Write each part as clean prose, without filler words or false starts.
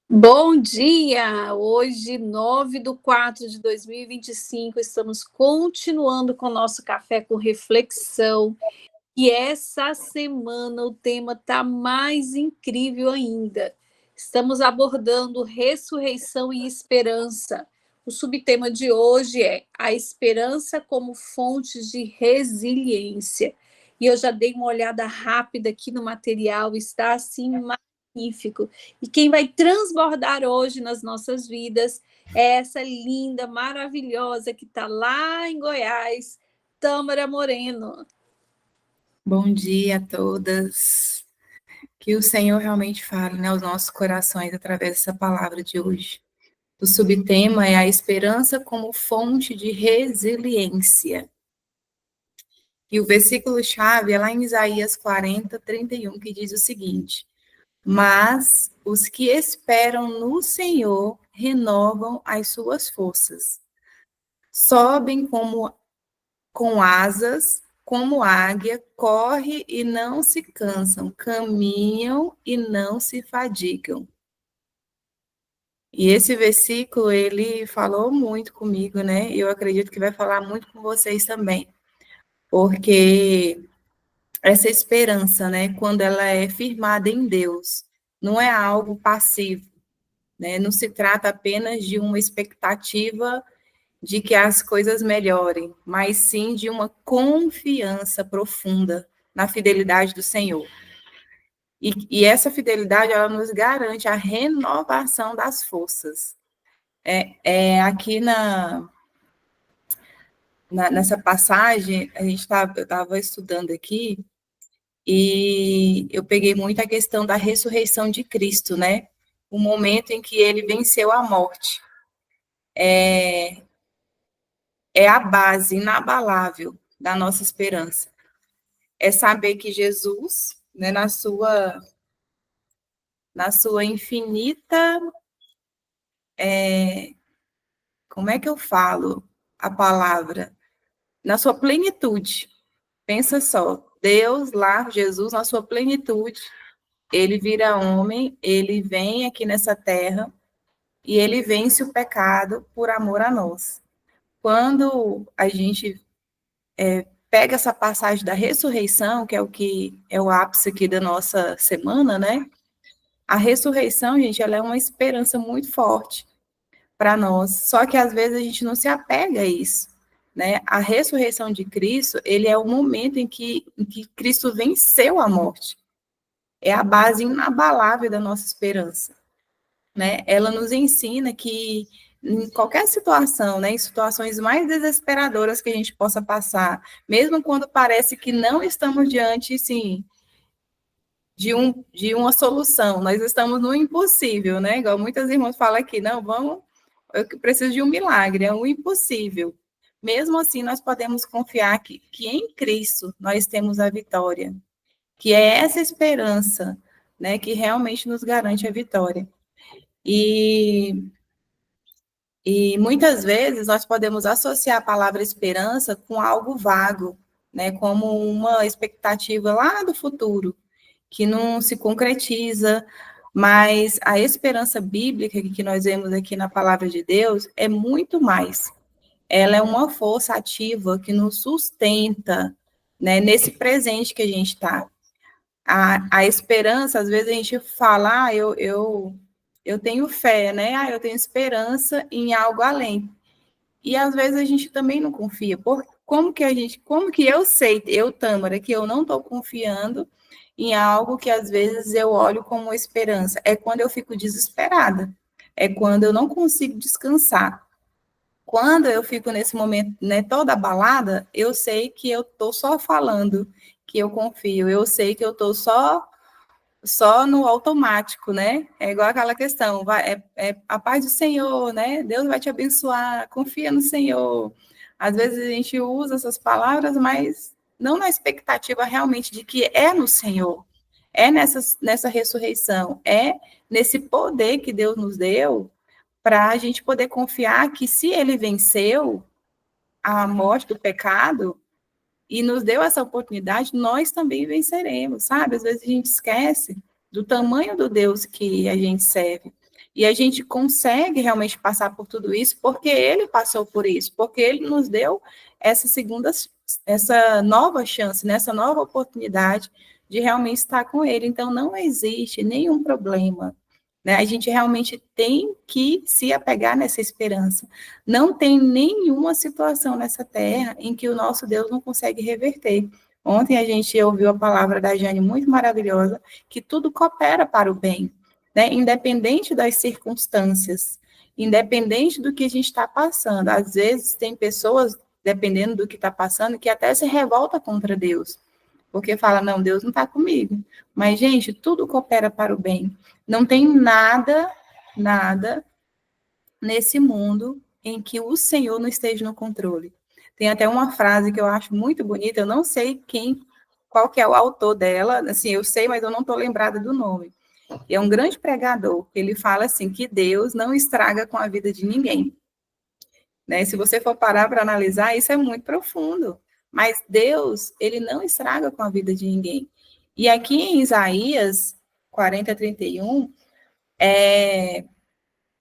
Bom dia! Hoje, 9/4/2025, estamos continuando com o nosso Café com Reflexão. E essa semana o tema está mais incrível ainda. Estamos abordando ressurreição e esperança. O subtema de hoje é a esperança como fonte de resiliência. E eu já dei uma olhada rápida aqui no material, está assim magnífico. E quem vai transbordar hoje nas nossas vidas é essa linda, maravilhosa que está lá em Goiás, Tâmara Moreno. Bom dia a todas. Que o Senhor realmente fale, aos nossos corações através dessa palavra de hoje. O subtema é a esperança como fonte de resiliência. E o versículo-chave é lá em Isaías 40:31, que diz o seguinte: Mas os que esperam no Senhor renovam as suas forças. Sobem com asas, como águia, corre e não se cansam, caminham e não se fadigam. E esse versículo, ele falou muito comigo, né? Eu acredito que vai falar muito com vocês também, porque essa esperança, né, quando ela é firmada em Deus, não é algo passivo, né? Não se trata apenas de uma expectativa de que as coisas melhorem, mas sim de uma confiança profunda na fidelidade do Senhor. E essa fidelidade, ela nos garante a renovação das forças. Aqui nessa passagem, eu estava estudando aqui, e eu peguei muito a questão da ressurreição de Cristo, né? O momento em que ele venceu a morte. É a base inabalável da nossa esperança. É saber que Jesus, né, na sua infinita, como é que eu falo a palavra? Na sua plenitude. Pensa só, Deus lá, Jesus, na sua plenitude, ele vira homem, ele vem aqui nessa terra e ele vence o pecado por amor a nós. Quando a gente pega essa passagem da ressurreição, que é o ápice aqui da nossa semana, né? A ressurreição, gente, ela é uma esperança muito forte para nós. Só que às vezes a gente não se apega a isso, né? A ressurreição de Cristo, ele é o momento em que Cristo venceu a morte. É a base inabalável da nossa esperança, né? Ela nos ensina que em qualquer situação, né, em situações mais desesperadoras que a gente possa passar, mesmo quando parece que não estamos diante, sim, de uma solução. Nós estamos no impossível, né? Igual muitas irmãs falam aqui, não, eu preciso de um milagre, é um impossível. Mesmo assim, nós podemos confiar que em Cristo nós temos a vitória, que é essa esperança, né, que realmente nos garante a vitória. E muitas vezes nós podemos associar a palavra esperança com algo vago, né, como uma expectativa lá do futuro, que não se concretiza, mas a esperança bíblica que nós vemos aqui na palavra de Deus é muito mais. Ela é uma força ativa que nos sustenta, né, nesse presente que a gente está. A esperança, às vezes a gente fala, eu tenho fé, né? Eu tenho esperança em algo além. E às vezes a gente também não confia. Como que eu sei, eu, Tâmara, que eu não estou confiando em algo que às vezes eu olho como esperança? É quando eu fico desesperada. É quando eu não consigo descansar. Quando eu fico nesse momento, né, toda abalada, eu sei que eu estou só falando que eu confio. Eu sei que eu estou só no automático, né? É igual aquela questão, é a paz do Senhor, né? Deus vai te abençoar, confia no Senhor. Às vezes a gente usa essas palavras, mas não na expectativa realmente de que é no Senhor, é nessa ressurreição, é nesse poder que Deus nos deu para a gente poder confiar que se Ele venceu a morte do pecado, e nos deu essa oportunidade, nós também venceremos, sabe? Às vezes a gente esquece do tamanho do Deus que a gente serve. E a gente consegue realmente passar por tudo isso porque ele passou por isso, porque ele nos deu essa nova chance, né, essa nova oportunidade de realmente estar com ele. Então, não existe nenhum problema, né? A gente realmente tem que se apegar nessa esperança. Não tem nenhuma situação nessa terra em que o nosso Deus não consegue reverter. Ontem a gente ouviu a palavra da Jane muito maravilhosa, que tudo coopera para o bem, né? Independente das circunstâncias, independente do que a gente está passando. Às vezes tem pessoas, dependendo do que está passando, que até se revolta contra Deus, porque fala, não, Deus não está comigo. Mas, gente, tudo coopera para o bem. Não tem nada nesse mundo em que o Senhor não esteja no controle. Tem até uma frase que eu acho muito bonita, eu não sei qual que é o autor dela, assim, eu sei, mas eu não estou lembrada do nome. É um grande pregador, ele fala assim, que Deus não estraga com a vida de ninguém. Né? Se você for parar para analisar, isso é muito profundo. Mas Deus, ele não estraga com a vida de ninguém. E aqui em Isaías 40:31,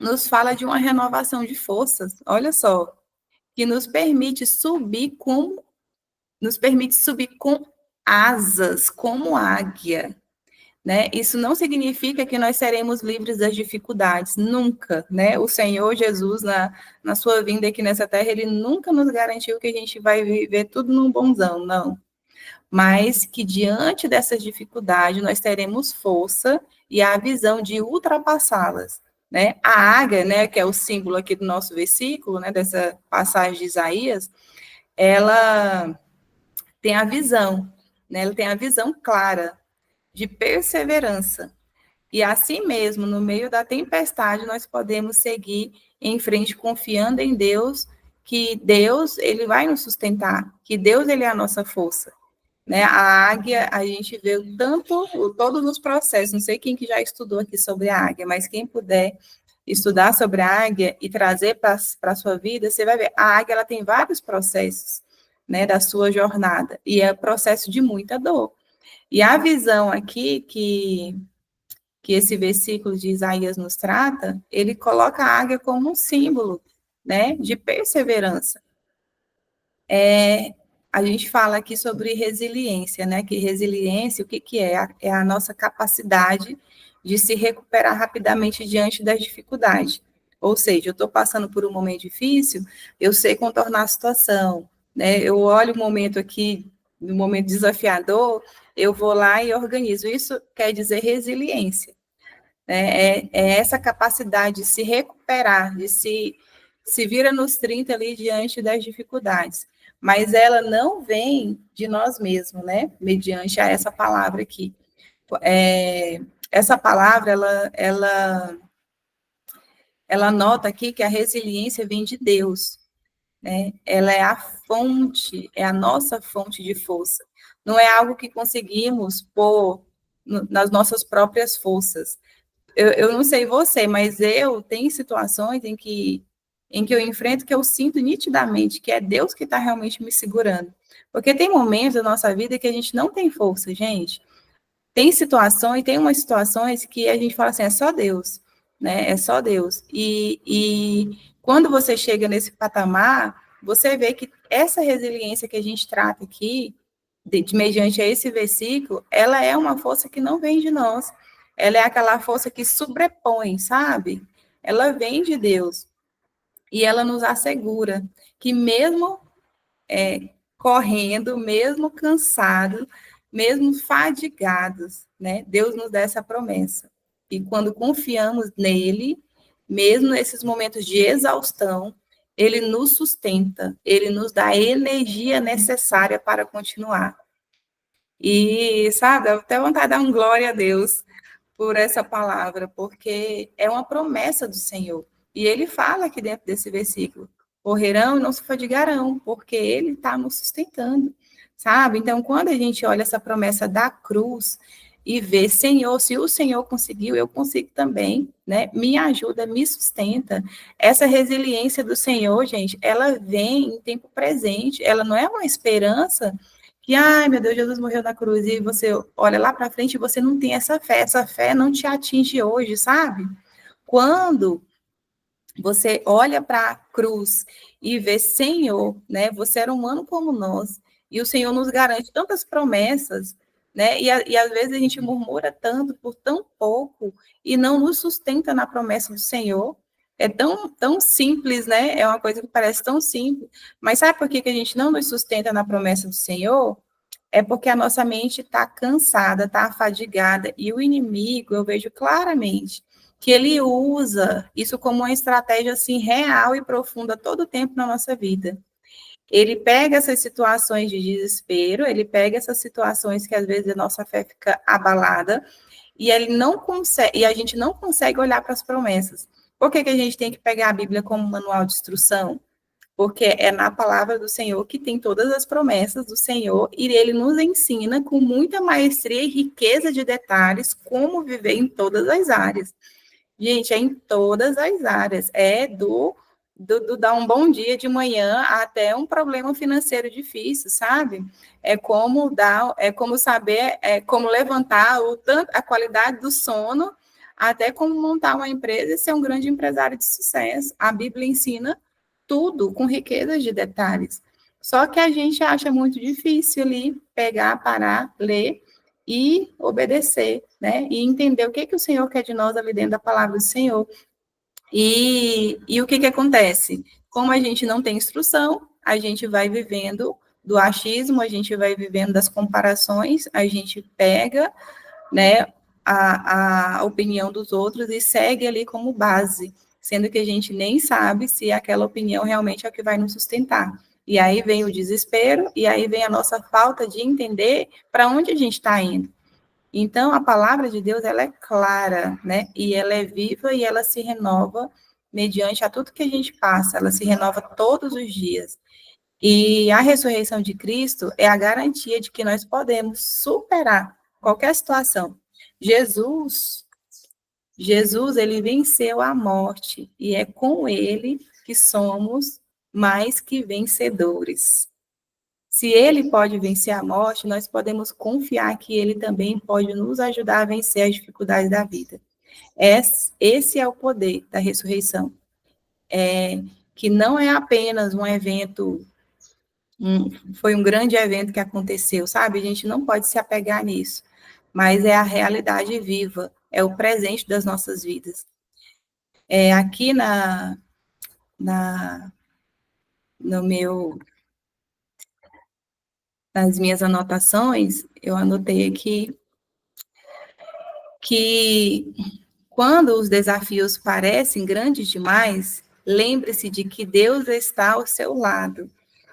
nos fala de uma renovação de forças. Olha só, que nos permite subir com asas, como águia. Né? Isso não significa que nós seremos livres das dificuldades, nunca, né? O Senhor Jesus, na sua vinda aqui nessa terra, ele nunca nos garantiu que a gente vai viver tudo num bonzão, não. Mas que diante dessas dificuldades nós teremos força e a visão de ultrapassá-las, né? A águia, né, que é o símbolo aqui do nosso versículo, né, dessa passagem de Isaías, ela tem a visão, né? Ela tem a visão clara de perseverança. E assim mesmo, no meio da tempestade, nós podemos seguir em frente confiando em Deus, que Deus, ele vai nos sustentar, que Deus, ele é a nossa força. Né? A águia, a gente vê todos os processos, não sei quem que já estudou aqui sobre a águia, mas quem puder estudar sobre a águia e trazer para a sua vida, você vai ver, a águia, ela tem vários processos, né, da sua jornada, e é processo de muita dor. E a visão aqui que esse versículo de Isaías nos trata, ele coloca a águia como um símbolo, né, de perseverança. A gente fala aqui sobre resiliência, né, que resiliência, o que é? É a nossa capacidade de se recuperar rapidamente diante das dificuldades. Ou seja, eu estou passando por um momento difícil, eu sei contornar a situação, né, eu olho o momento aqui, um momento desafiador, eu vou lá e organizo. Isso quer dizer resiliência. É essa capacidade de se recuperar, de se vira nos 30 ali diante das dificuldades. Mas ela não vem de nós mesmos, né? Mediante a essa palavra aqui. Essa palavra, ela nota aqui que a resiliência vem de Deus, né? Ela é a fonte, é a nossa fonte de força. Não é algo que conseguimos pôr nas nossas próprias forças. Eu não sei você, mas eu tenho situações em que eu enfrento que eu sinto nitidamente que é Deus que está realmente me segurando. Porque tem momentos da nossa vida que a gente não tem força, gente. Tem umas situações que a gente fala assim, é só Deus, né? É só Deus. E quando você chega nesse patamar, você vê que essa resiliência que a gente trata aqui, mediante a esse versículo, ela é uma força que não vem de nós. Ela é aquela força que sobrepõe, sabe? Ela vem de Deus. E ela nos assegura que mesmo correndo, mesmo cansado, mesmo fadigados, né? Deus nos dá essa promessa. E quando confiamos nele, mesmo nesses momentos de exaustão, ele nos sustenta, ele nos dá a energia necessária para continuar. E, sabe, eu até vontade de dar um glória a Deus por essa palavra, porque é uma promessa do Senhor. E ele fala aqui dentro desse versículo: correrão e não se fadigarão, porque ele está nos sustentando, sabe? Então, quando a gente olha essa promessa da cruz e vê, Senhor, se o Senhor conseguiu, eu consigo também, né? Me ajuda, me sustenta. Essa resiliência do Senhor, gente, ela vem em tempo presente, ela não é uma esperança que, ai, meu Deus, Jesus morreu na cruz, e você olha lá para frente e você não tem essa fé não te atinge hoje, sabe? Quando você olha para a cruz e vê, Senhor, né? Você era humano como nós, e o Senhor nos garante tantas promessas, né? E às vezes a gente murmura tanto por tão pouco e não nos sustenta na promessa do Senhor. É tão simples, né? É uma coisa que parece tão simples. Mas sabe por que que a gente não nos sustenta na promessa do Senhor? É porque a nossa mente está cansada, está afadigada, e o inimigo, eu vejo claramente, que ele usa isso como uma estratégia assim real e profunda todo o tempo na nossa vida. Ele pega essas situações de desespero, ele pega essas situações que às vezes a nossa fé fica abalada e ele não consegue, e a gente não consegue olhar para as promessas. Por que que a gente tem que pegar a Bíblia como manual de instrução? Porque é na palavra do Senhor que tem todas as promessas do Senhor e ele nos ensina com muita maestria e riqueza de detalhes como viver em todas as áreas. Gente, é em todas as áreas. É do dar um bom dia de manhã até um problema financeiro difícil, sabe? É como saber, como levantar a qualidade do sono, até como montar uma empresa e ser um grande empresário de sucesso. A Bíblia ensina tudo com riquezas de detalhes. Só que a gente acha muito difícil ali pegar, parar, ler e obedecer, né? E entender o que que o Senhor quer de nós ali dentro da palavra do Senhor. E o que que acontece? Como a gente não tem instrução, a gente vai vivendo do achismo, a gente vai vivendo das comparações, a gente pega, né, a opinião dos outros e segue ali como base, sendo que a gente nem sabe se aquela opinião realmente é o que vai nos sustentar. E aí vem o desespero, e aí vem a nossa falta de entender para onde a gente está indo. Então, a palavra de Deus, ela é clara, né? E ela é viva e ela se renova mediante a tudo que a gente passa, ela se renova todos os dias. E a ressurreição de Cristo é a garantia de que nós podemos superar qualquer situação. Jesus, Jesus, ele venceu a morte e é com ele que somos mais que vencedores. Se ele pode vencer a morte, nós podemos confiar que ele também pode nos ajudar a vencer as dificuldades da vida. Esse é o poder da ressurreição. Que não é apenas um evento, foi um grande evento que aconteceu, sabe? A gente não pode se apegar nisso, mas é a realidade viva, é o presente das nossas vidas. Aqui na, no meu, nas minhas anotações, eu anotei aqui que quando os desafios parecem grandes demais, lembre-se de que Deus está ao seu lado.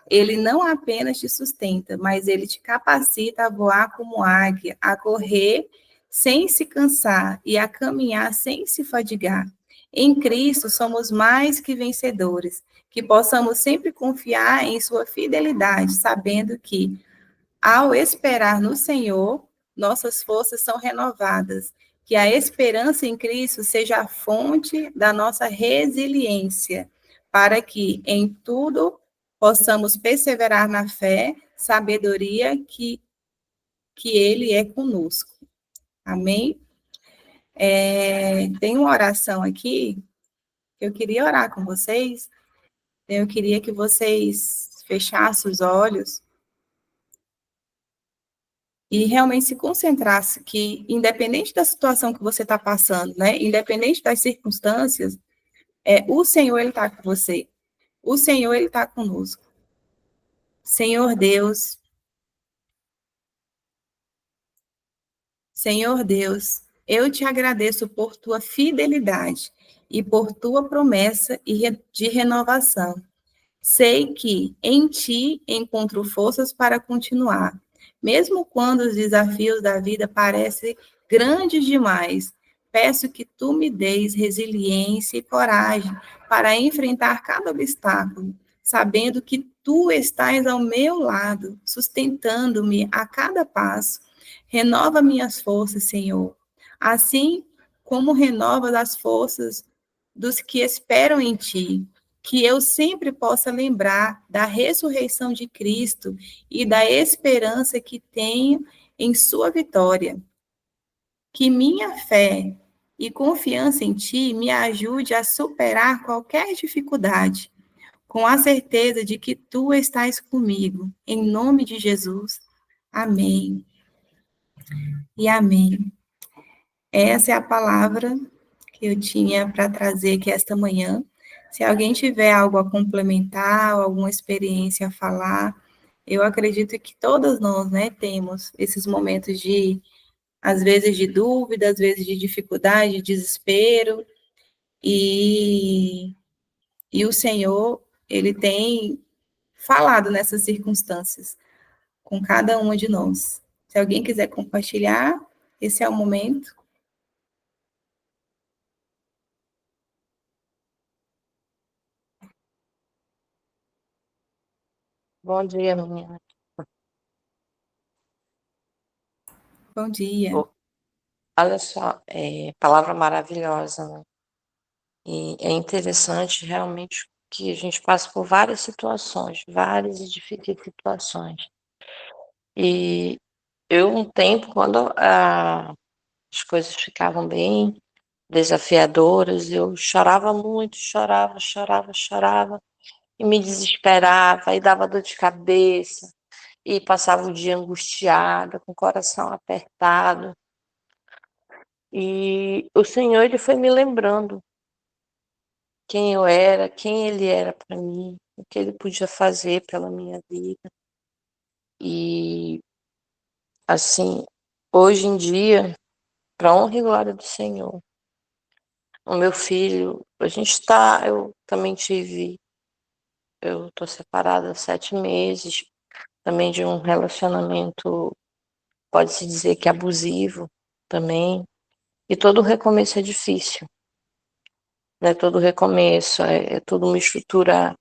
Ele não apenas te sustenta, mas ele te capacita a voar como águia, a correr sem se cansar e a caminhar sem se fadigar. Em Cristo somos mais que vencedores, que possamos sempre confiar em sua fidelidade, sabendo que ao esperar no Senhor, nossas forças são renovadas. Que a esperança em Cristo seja a fonte da nossa resiliência, para que em tudo possamos perseverar na fé, sabedoria que Ele é conosco. Amém? Tem uma oração aqui que eu queria orar com vocês. Eu queria que vocês fechassem os olhos e realmente se concentrasse que, independente da situação que você está passando, né, independente das circunstâncias, o Senhor, Ele está com você. O Senhor, Ele está conosco. Senhor Deus, eu te agradeço por tua fidelidade e por tua promessa de renovação. Sei que em ti encontro forças para continuar, mesmo quando os desafios da vida parecem grandes demais. Peço que tu me deis resiliência e coragem para enfrentar cada obstáculo, sabendo que tu estás ao meu lado, sustentando-me a cada passo. Renova minhas forças, Senhor, assim como renova as forças dos que esperam em ti, que eu sempre possa lembrar da ressurreição de Cristo e da esperança que tenho em sua vitória. Que minha fé e confiança em Ti me ajude a superar qualquer dificuldade, com a certeza de que Tu estás comigo. Em nome de Jesus. Amém. E amém. Essa é a palavra que eu tinha para trazer aqui esta manhã. Se alguém tiver algo a complementar, alguma experiência a falar, eu acredito que todas nós, né, temos esses momentos de, às vezes, de dúvida, às vezes de dificuldade, de desespero, e, e o Senhor, Ele tem falado nessas circunstâncias com cada uma de nós. Se alguém quiser compartilhar, esse é o momento. Bom dia, menina. Bom dia. Olha só, palavra maravilhosa, né? E é interessante realmente que a gente passa por várias situações, várias e difíceis situações. E eu, um tempo, quando as coisas ficavam bem desafiadoras, eu chorava muito, chorava, e me desesperava, e dava dor de cabeça, e passava o dia angustiada, com o coração apertado. E o Senhor, ele foi me lembrando quem eu era, quem ele era para mim, o que ele podia fazer pela minha vida. E, assim, hoje em dia, para honra e glória do Senhor, o meu filho, eu também eu estou separada há 7 meses, também de um relacionamento, pode-se dizer que abusivo também, e todo recomeço é difícil, né? Todo recomeço é toda uma estrutura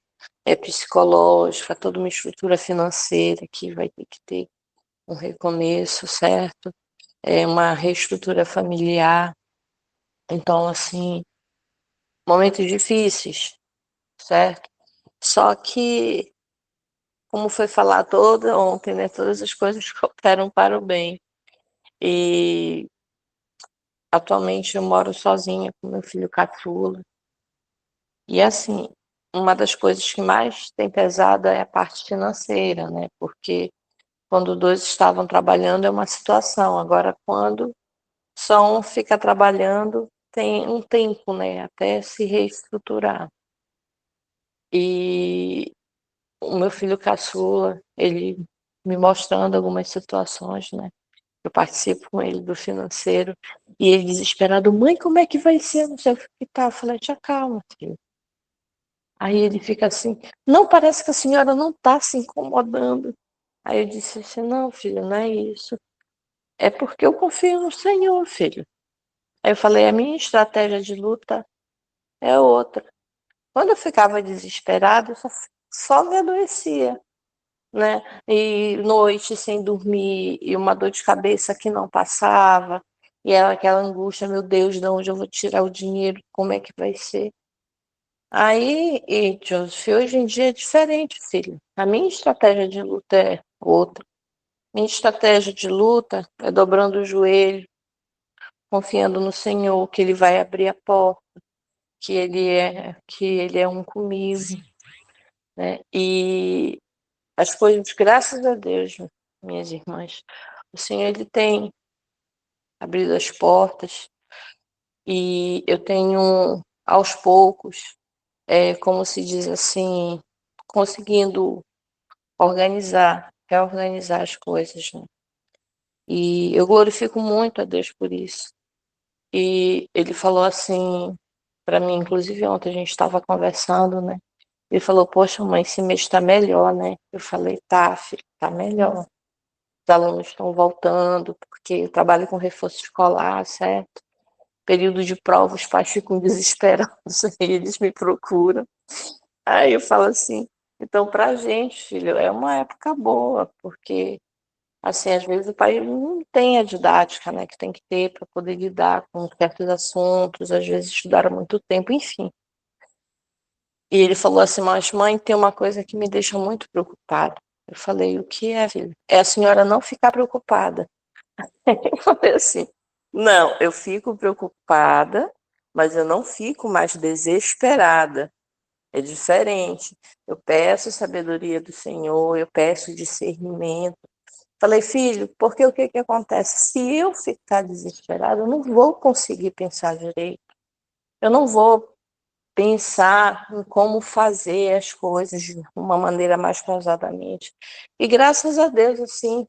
psicológica, toda uma estrutura financeira que vai ter que ter um recomeço, certo? É uma reestrutura familiar. Então, assim, momentos difíceis, certo? Só que, como foi falado ontem, né, todas as coisas cooperam para o bem. E atualmente eu moro sozinha com meu filho caçula. E assim, uma das coisas que mais tem pesado é a parte financeira, né? Porque quando 2 estavam trabalhando é uma situação, agora quando só um fica trabalhando, tem um tempo, né, até se reestruturar. E o meu filho caçula, ele me mostrando algumas situações, né, eu participo com ele do financeiro, e ele desesperado: "Mãe, como é que vai ser? Não sei o que tá". Eu falei: "Te acalma, filho". Aí ele fica assim: "Não, parece que a senhora não está se incomodando". Aí eu disse assim: "Não, filho, não é isso. É porque eu confio no Senhor, filho". Aí eu falei: "A minha estratégia de luta é outra". Quando eu ficava desesperada, eu só me adoecia, né? E noite sem dormir, e uma dor de cabeça que não passava, e era aquela angústia: "Meu Deus, de onde eu vou tirar o dinheiro? Como é que vai ser?". Aí, Joseph, hoje em dia é diferente, filho. A minha estratégia de luta é outra. Minha estratégia de luta é dobrando o joelho, confiando no Senhor, que Ele vai abrir a porta, que Ele é um comigo, né? E as coisas, graças a Deus, minhas irmãs, o Senhor, Ele tem abrido as portas, e eu tenho, aos poucos, como se diz assim, conseguindo reorganizar as coisas, né? E eu glorifico muito a Deus por isso. E ele falou assim para mim, inclusive ontem a gente estava conversando, né? Ele falou: "Poxa, mãe, esse mês está melhor, né?". Eu falei: "Tá, filho, tá melhor. Os alunos estão voltando, porque eu trabalho com reforço escolar, certo? Período de prova, os pais ficam desesperados, e eles me procuram". Aí eu falo assim: "Então, pra gente, filho, é uma época boa, porque, assim, às vezes o pai não tem a didática, né, que tem que ter para poder lidar com certos assuntos, às vezes estudaram muito tempo, enfim". E ele falou assim: "Mas mãe, tem uma coisa que me deixa muito preocupada". Eu falei: "O que é, filho?". "É a senhora não ficar preocupada". Eu falei assim: Não, eu fico preocupada, mas eu não fico mais desesperada. É diferente. Eu peço sabedoria do Senhor, eu peço discernimento. Falei, filho, porque o que que acontece? Se eu ficar desesperada, eu não vou conseguir pensar direito. Eu não vou pensar em como fazer as coisas de uma maneira mais pausadamente. E graças a Deus, assim,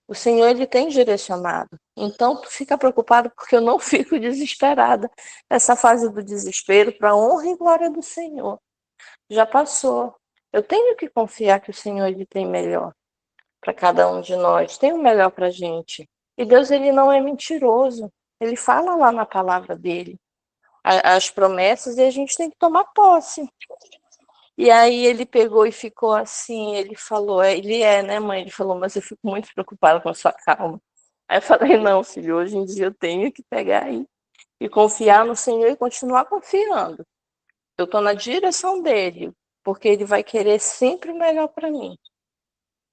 o Senhor, ele tem direcionado. Então, tu fica preocupado porque eu não fico desesperada. Essa fase do desespero, para a honra e glória do Senhor, já passou. Eu tenho que confiar que o Senhor, ele tem melhor para cada um de nós, tem o melhor para a gente. E Deus, ele não é mentiroso. Ele fala lá na palavra dele as promessas e a gente tem que tomar posse. E aí ele pegou e ficou assim, ele falou, ele né, mãe? Ele falou, mas eu fico muito preocupada com a sua calma. Aí eu falei, não, filho, hoje em dia eu tenho que pegar aí e confiar no Senhor e continuar confiando. Eu estou na direção dele, porque ele vai querer sempre o melhor para mim.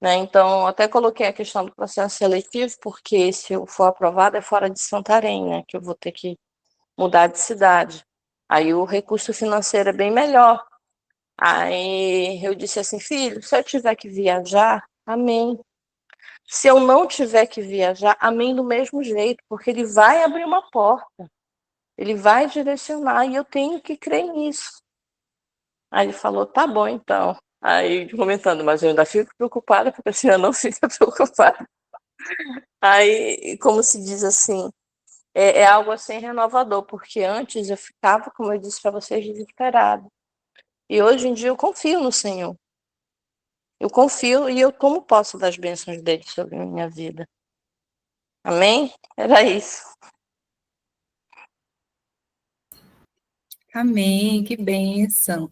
Né? Então, até coloquei a questão do processo seletivo, porque se eu for aprovada é fora de Santarém, né? Que eu vou ter que mudar de cidade. Aí o recurso financeiro é bem melhor. Aí eu disse assim, filho, se eu tiver que viajar, amém. Se eu não tiver que viajar, amém do mesmo jeito, porque ele vai abrir uma porta, ele vai direcionar e eu tenho que crer nisso. Aí ele falou, tá bom então. Aí comentando, mas eu ainda fico preocupada, porque a senhora não fica preocupada. Aí, como se diz assim, é algo assim renovador, porque antes eu ficava, como eu disse para vocês, desesperada. E hoje em dia eu confio no Senhor. Eu confio e eu tomo posse das bênçãos dele sobre a minha vida. Amém? Era isso. Amém, que bênção.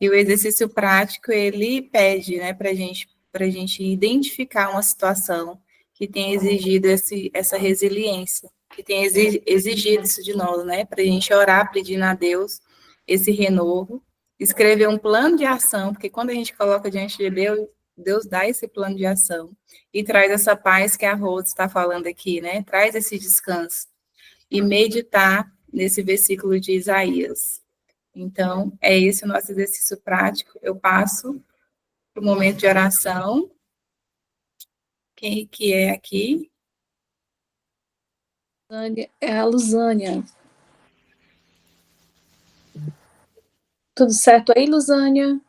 E o exercício prático, ele pede, né, para gente identificar uma situação que tem exigido essa resiliência, que tem exigido isso de nós, né, para a gente orar pedindo a Deus esse renovo, escrever um plano de ação, porque quando a gente coloca diante de Deus, Deus dá esse plano de ação e traz essa paz que a Rose está falando aqui, né, traz esse descanso e meditar nesse versículo de Isaías. Então, é esse o nosso exercício prático. Eu passo para o momento de oração. Quem que é aqui? É a Luzânia. Tudo certo aí, Luzânia?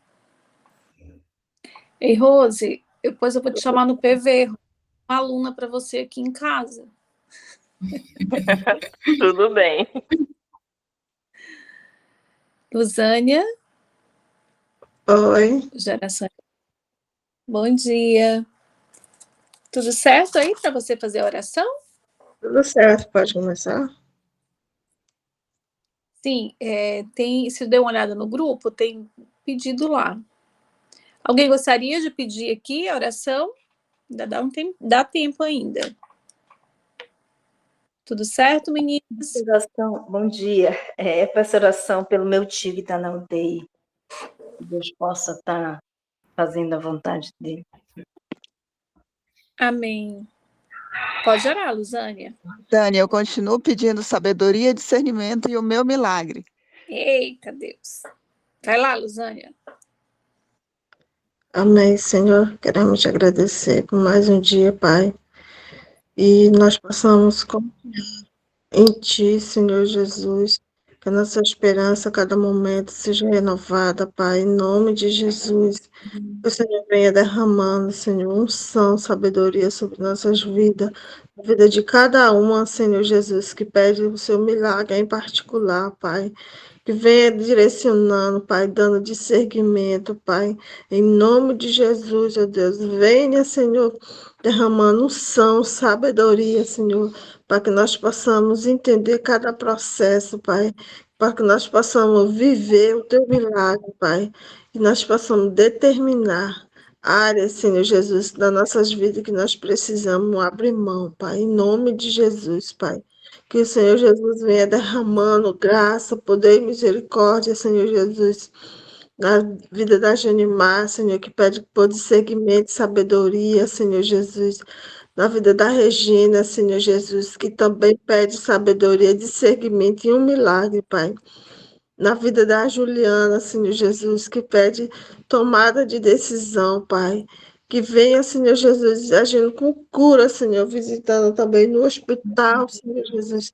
Ei, Rose, depois eu vou te chamar no PV, uma aluna para você aqui em casa. Tudo bem. Luzânia? Oi. Geração. Bom dia. Tudo certo aí para você fazer a oração? Tudo certo, pode começar? Sim, se deu uma olhada no grupo, tem pedido lá. Alguém gostaria de pedir aqui a oração? Ainda dá tempo ainda. Tudo certo, meninas? Oração, bom dia. Para essa oração pelo meu tio que está na UTI. Que Deus possa estar fazendo a vontade dele. Amém. Pode orar, Luzânia. Dani, eu continuo pedindo sabedoria, discernimento e o meu milagre. Eita, Deus. Vai lá, Luzânia. Amém, Senhor. Queremos te agradecer por mais um dia, Pai. E nós possamos confiar em Ti, Senhor Jesus. Que a nossa esperança a cada momento seja renovada, Pai, em nome de Jesus. Que o Senhor venha derramando, Senhor, unção, sabedoria sobre nossas vidas, a vida de cada uma, Senhor Jesus, que pede o seu milagre em particular, Pai. Que venha direcionando, Pai, dando discernimento, Pai, em nome de Jesus, ó Deus. Venha, Senhor, derramando unção, sabedoria, Senhor, para que nós possamos entender cada processo, Pai, para que nós possamos viver o teu milagre, Pai, e nós possamos determinar áreas, Senhor Jesus, das nossas vidas que nós precisamos abrir mão, Pai, em nome de Jesus, Pai. Que o Senhor Jesus venha derramando graça, poder e misericórdia, Senhor Jesus, na vida da Janimar, Senhor, que pede por discernimento e sabedoria, Senhor Jesus. na vida da Regina, Senhor Jesus, que também pede sabedoria, discernimento e um milagre, Pai. Na vida da Juliana, Senhor Jesus, que pede tomada de decisão, Pai. Que venha, Senhor Jesus, agindo com cura, Senhor, visitando também no hospital, Senhor Jesus.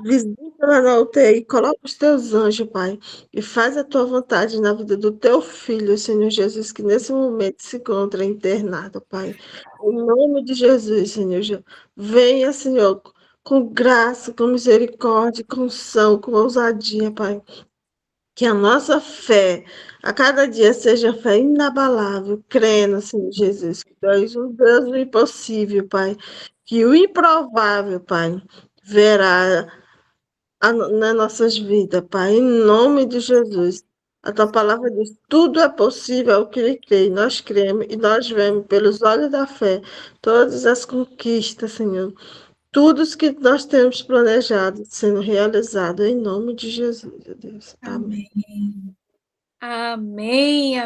Visita lá na UTI, coloca os teus anjos, Pai, e faz a tua vontade na vida do teu filho, Senhor Jesus, que nesse momento se encontra internado, Pai. Em nome de Jesus, Senhor, venha, Senhor, com graça, com misericórdia, com unção, com ousadia, Pai. Que a nossa fé a cada dia seja fé inabalável, crendo, Senhor Jesus, que tu és um Deus do impossível, Pai, que o improvável, Pai, verá nas nossas vidas, Pai, em nome de Jesus. A tua palavra diz: tudo é possível ao que ele crê, nós cremos e nós vemos pelos olhos da fé todas as conquistas, Senhor. Tudo que nós temos planejado sendo realizado em nome de Jesus, Deus. Amém. Amém. Amém.